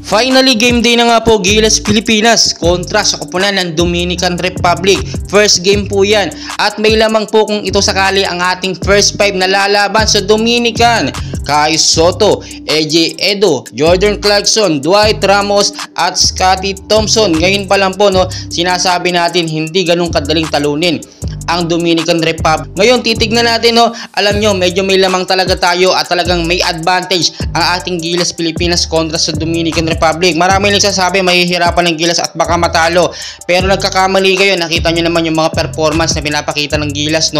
Finally, game day na nga po, Gilas Pilipinas kontra sa koponan ng Dominican Republic. First game po yan. At may lamang po kung ito sakali ang ating first 5 na lalaban sa Dominican. Kai Sotto, AJ Edo, Jordan Clarkson, Dwight Ramos at Scotty Thompson. Ngayon pa lang po, sinasabi natin hindi ganun kadaling talunin ang Dominican Republic. Ngayon titignan natin, alam nyo, medyo may lamang talaga tayo at talagang may advantage ang ating Gilas Pilipinas kontra sa Dominican Republic. Marami nagsasabi mahihirapan ng Gilas at baka matalo, pero nagkakamali kayo. Nakita nyo naman yung mga performance na pinapakita ng Gilas,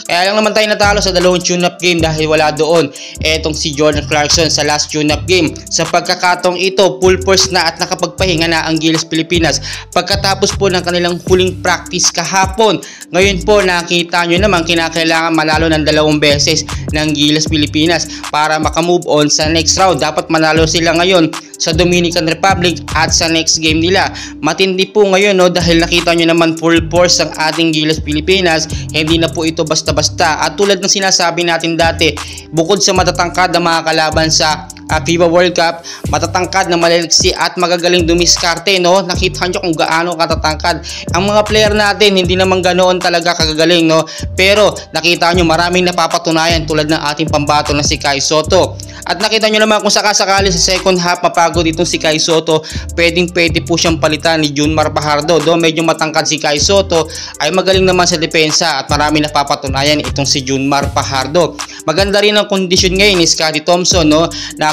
kaya lang naman tayo natalo sa dalawang tune-up game dahil wala doon etong si Jordan Clarkson sa last tune-up game. Sa pagkakataong ito, full force na at nakapagpahinga na ang Gilas Pilipinas pagkatapos po ng kanilang huling practice kahapon. Ngayon po nakita nyo naman kinakailangan manalo ng 2 beses ng Gilas Pilipinas para makamove on sa next round. Dapat manalo sila ngayon sa Dominican Republic at sa next game nila. Matindi po ngayon, dahil nakita nyo naman full force ang ating Gilas Pilipinas. Hindi na po ito basta-basta. At tulad ng sinasabi natin dati, bukod sa matatangkad na mga kalaban sa FIBA World Cup, matatangkad na malaliksi at magagaling dumiskarte, Nakita nyo kung gaano katatangkad ang mga player natin. Hindi naman ganoon talaga kagagaling, pero nakita nyo maraming napapatunayan tulad ng ating pambato na si Kai Sotto. At nakita nyo naman kung sakasakali sa second half mapagod itong si Kai Sotto, pwede po siyang palitan ni Junmar Fajardo. Medyo matangkad si Kai Sotto, ay magaling naman sa depensa at maraming napapatunayan itong si Junmar Fajardo. Maganda rin ang kondisyon ngayon ni Scotty Thompson,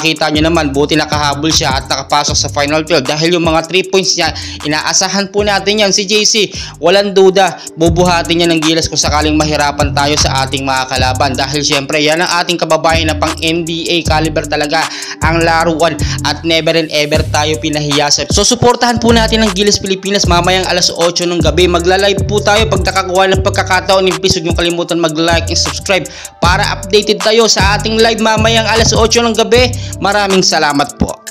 Nakita nyo naman, buti nakahabol siya at nakapasok sa final field dahil yung mga 3 points niya, inaasahan po natin yan. Si JC, walang duda, bubuhatin niya ng Gilas kung sakaling mahirapan tayo sa ating mga kalaban dahil syempre yan ang ating kababayan na pang NBA caliber talaga ang laruan at never and ever tayo pinahiyasa. So suportahan po natin ang Gilas Pilipinas mamayang alas 8 ng gabi. Magla-live po tayo pag nakakuha ng pagkakataon. Please huwag nyo kalimutan mag-like and subscribe para updated tayo sa ating live mamayang alas 8 ng gabi. Maraming salamat po.